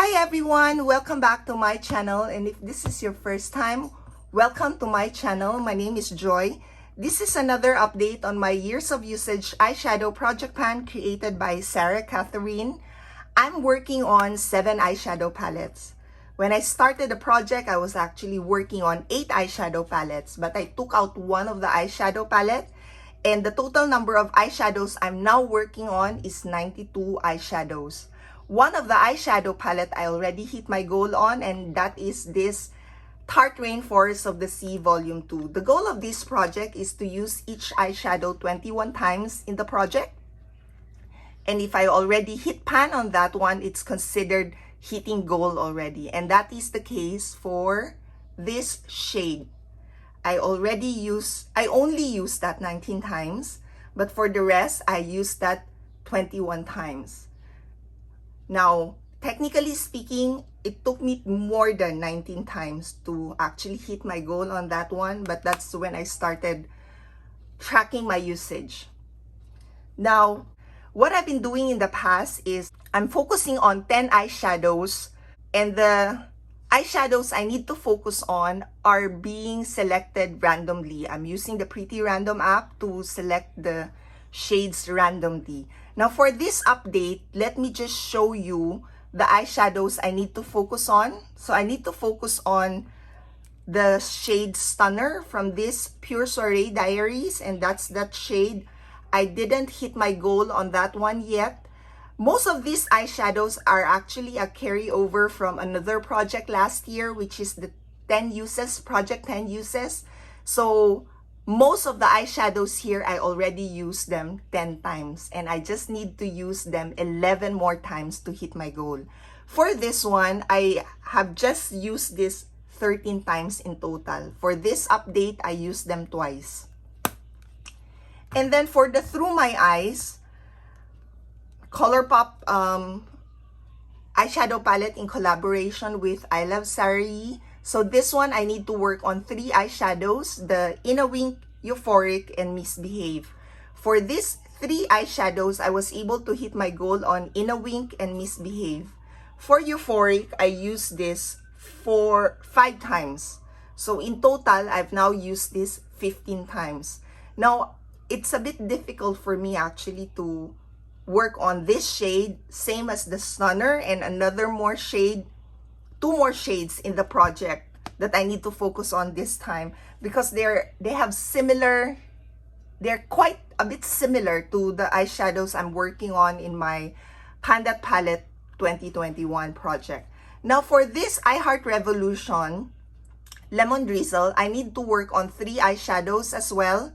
Hi everyone! Welcome back to my channel, and if this is your first time, welcome to my channel. My name is Joy. This is another update on my years of usage eyeshadow project pan created by Sarah Katherine. I'm working on 7 eyeshadow palettes. When I started the project, I was actually working on 8 eyeshadow palettes, but I took out one of the eyeshadow palette, and the total number of eyeshadows I'm now working on is 92 eyeshadows. One of the eyeshadow palette I already hit my goal on, and that is this Tarte Rainforest of the Sea Volume 2. The goal of this project is to use each eyeshadow 21 times in the project. And if I already hit pan on that one, it's considered hitting goal already. And that is the case for this shade. I only used that 19 times, but for the rest, I used that 21 times. Now, technically speaking, it took me more than 19 times to actually hit my goal on that one, but that's when I started tracking my usage. Now, what I've been doing in the past is I'm focusing on 10 eyeshadows, and the eyeshadows I need to focus on are being selected randomly. I'm using the Pretty Random app to select the shades randomly. Now for this update, let me just show you the eyeshadows I need to focus on. So I need to focus on the shade Stunner from this Pure Soiree Diaries, and that's that shade. I didn't hit my goal on that one yet. Most of these eyeshadows are actually a carryover from another project last year, which is the 10 uses, Project 10 uses. So most of the eyeshadows here, I already used them 10 times, and I just need to use them 11 more times to hit my goal. For this one, I have just used this 13 times in total. For this update, I used them twice. And then for the Through My Eyes ColourPop eyeshadow palette in collaboration with I Love Sarah. So this one, I need to work on 3 eyeshadows, the In a Wink, Euphoric, and Misbehave. For these 3 eyeshadows, I was able to hit my goal on In a Wink and Misbehave. For Euphoric, I used this for 5 times. So in total, I've now used this 15 times. Now, it's a bit difficult for me actually to work on this shade, same as the Stunner, and another more shade, 2 more shades in the project that I need to focus on this time, because they're quite a bit similar to the eyeshadows I'm working on in my Panda Palette 2021 project. Now for this I Heart Revolution Lemon Drizzle, I need to work on 3 eyeshadows as well,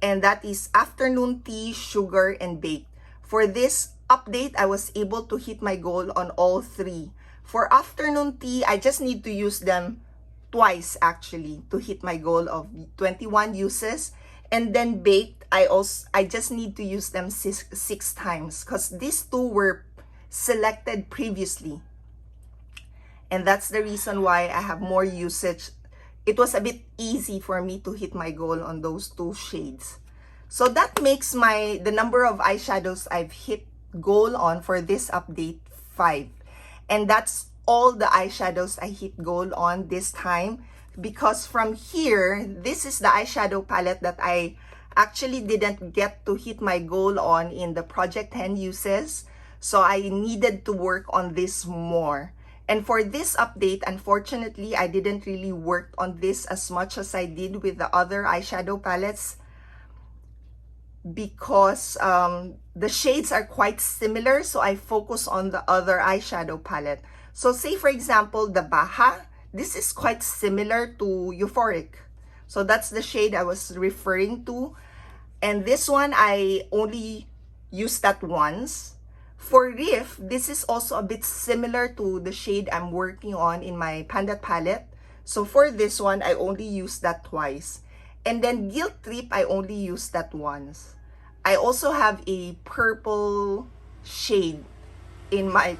and that is Afternoon Tea, Sugar, and Baked. For this update, I was able to hit my goal on all 3. For Afternoon Tea, I just need to use them twice actually to hit my goal of 21 uses. And then Baked, I just need to use them 6 times, because these 2 were selected previously. And that's the reason why I have more usage. It was a bit easy for me to hit my goal on those 2 shades. So that makes the number of eyeshadows I've hit goal on for this update 5. And that's all the eyeshadows I hit goal on this time, because from here, this is the eyeshadow palette that I actually didn't get to hit my goal on in the Project 10 uses. So I needed to work on this more. And for this update, unfortunately, I didn't really work on this as much as I did with the other eyeshadow palettes, because the shades are quite similar, so I focus on the other eyeshadow palette. So say for example, the Baja, this is quite similar to Euphoric. So that's the shade I was referring to. And this one, I only used that once. For Riff, this is also a bit similar to the shade I'm working on in my Panda palette. So for this one, I only used that twice. And then Guilt Trip, I only used that once. I also have a purple shade in my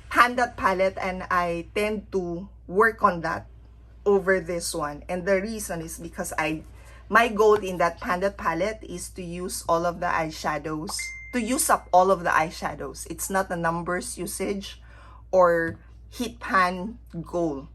Panda palette, and I tend to work on that over this one. And the reason is because my goal in that Panda palette is to use all of the eyeshadows, to use up all of the eyeshadows. It's not a numbers usage or Heat Pan Gold.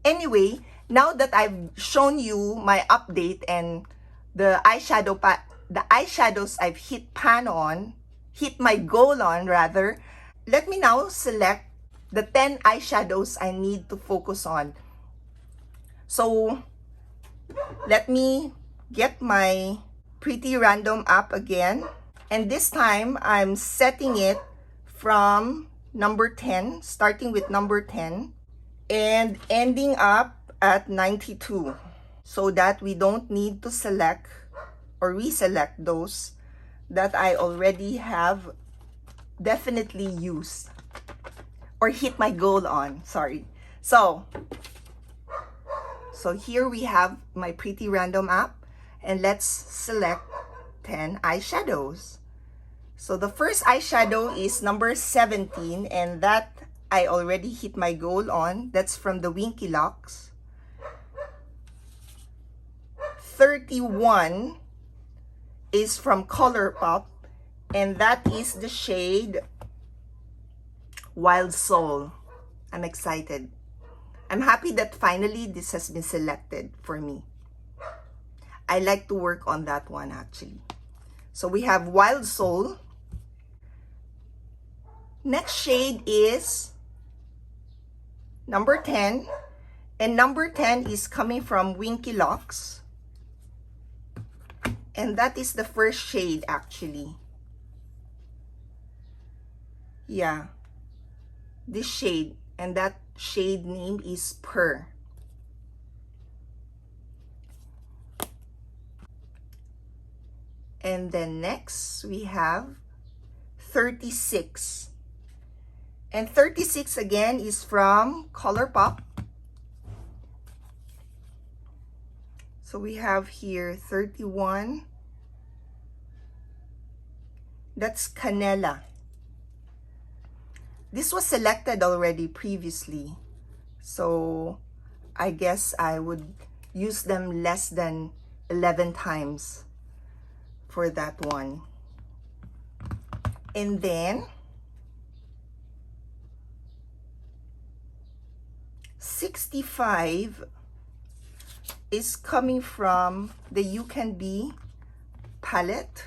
Anyway, now that I've shown you my update and the eyeshadows I've hit my goal on rather, let me now select the 10 eyeshadows I need to focus on. So let me get my Pretty Random app again, and this time I'm setting it from number 10, starting with number 10 and ending up at 92, so that we don't need to select or reselect those that I already have definitely used or hit my goal on, sorry. So here we have my Pretty Random app, and let's select 10 eyeshadows. So the first eyeshadow is number 17, and that I already hit my goal on. That's from the Winky Locks. 31 is from ColourPop, and that is the shade Wild Soul. I'm excited. I'm happy that finally this has been selected for me. I like to work on that one actually. So we have Wild Soul. Next shade is number 10. And number 10 is coming from Winky Locks. And that is the first shade actually. Yeah. This shade. And that shade name is Purr. And then next we have 36. And 36 again is from ColourPop. So we have here 31. That's Canela. This was selected already previously, so I guess I would use them less than 11 times for that one. And then 65 is coming from the You Can Be palette.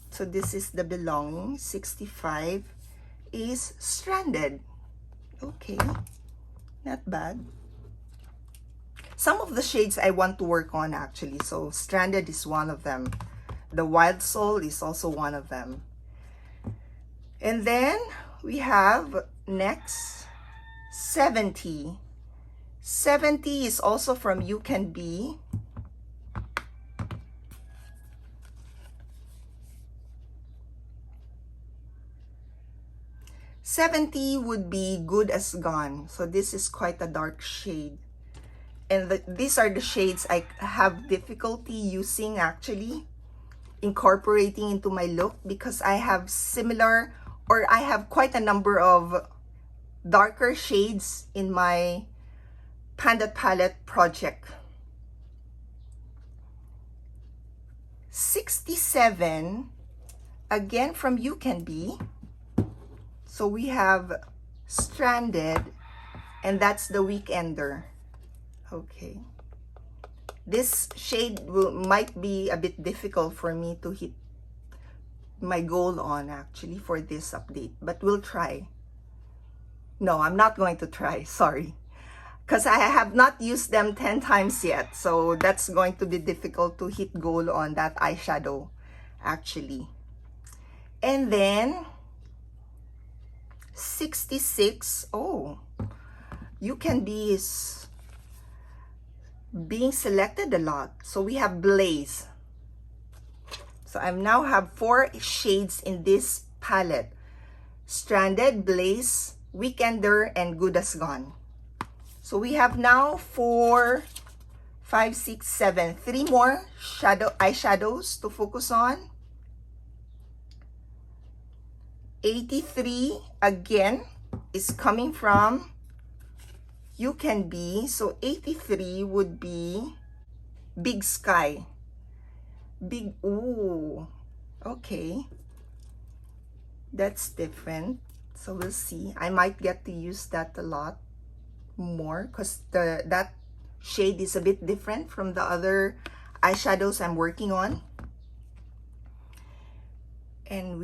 So this is the Belonging. 65 is Stranded. Okay, not bad. Some of the shades I want to work on actually, so Stranded is one of them. The Wild Soul is also one of them. And then we have next 70. 70 is also from You Can Be. $70 would be Good as Gone. So this is quite a dark shade. And these are the shades I have difficulty using actually, incorporating into my look, because I have similar, or I have quite a number of darker shades in my Panda Palette project. 67, again from You Can Be. So we have Stranded, and that's the Weekender. Okay. This shade might be a bit difficult for me to hit my goal on actually for this update, but we'll try. No, I'm not going to try, sorry. Because I have not used them 10 times yet, so that's going to be difficult to hit goal on that eyeshadow actually. And then 66, oh, You Can Be is being selected a lot. So we have Blaze. So I now have 4 shades in this palette: Stranded, Blaze, Weekender, and Good as Gone. So we have now 4, 5, 6, 7, 3 more eyeshadows to focus on. 83 again is coming from You Can Be. So 83 would be Big Sky. Big, ooh, okay. That's different. So we'll see. I might get to use that a lot more because that shade is a bit different from the other eyeshadows I'm working on. And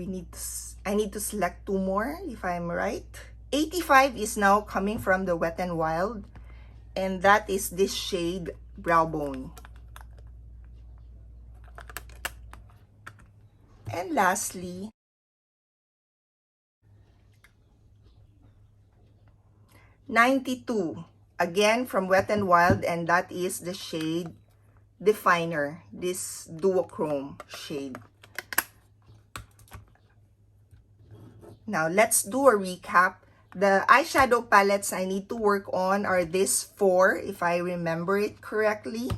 I need to select 2 more if I'm right. 85 is now coming from the Wet n Wild, and that is this shade Brow Bone. And lastly, 92, again from Wet n Wild, and that is the shade Definer, this duochrome shade. Now let's do a recap. The eyeshadow palettes I need to work on are these 4, if I remember it correctly.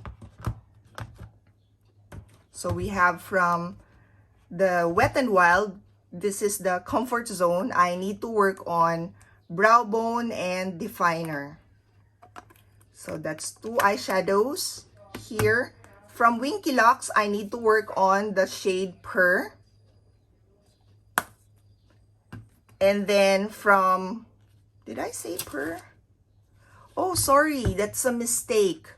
So we have from the Wet n Wild, this is the Comfort Zone. I need to work on Brow Bone and Definer. So that's 2 eyeshadows here. From Winky Locks, I need to work on the shade Purr. And then from, did I say Purr? Oh, sorry, that's a mistake.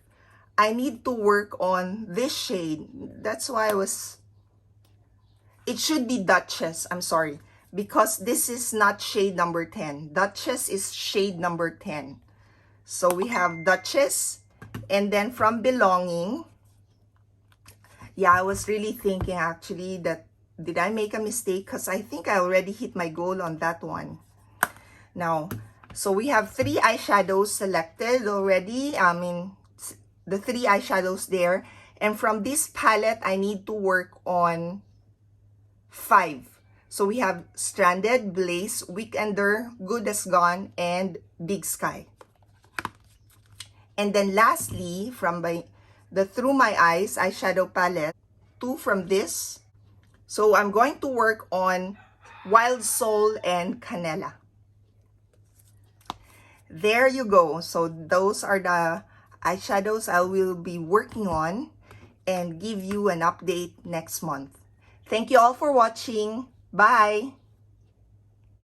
I need to work on this shade. That's why it should be Duchess, I'm sorry. Because this is not shade number 10. Duchess is shade number 10. So we have Duchess, and then from Belonging, yeah, I was really thinking actually that, did I make a mistake? Because I think I already hit my goal on that one. Now, so we have 3 eyeshadows selected already. I mean, the 3 eyeshadows there. And from this palette, I need to work on 5. So we have Stranded, Blaze, Weekender, Good as Gone, and Big Sky. And then lastly, from the Through My Eyes eyeshadow palette, 2 from this. So I'm going to work on Wild Soul and Canela. There you go. So those are the eyeshadows I will be working on and give you an update next month. Thank you all for watching. Bye!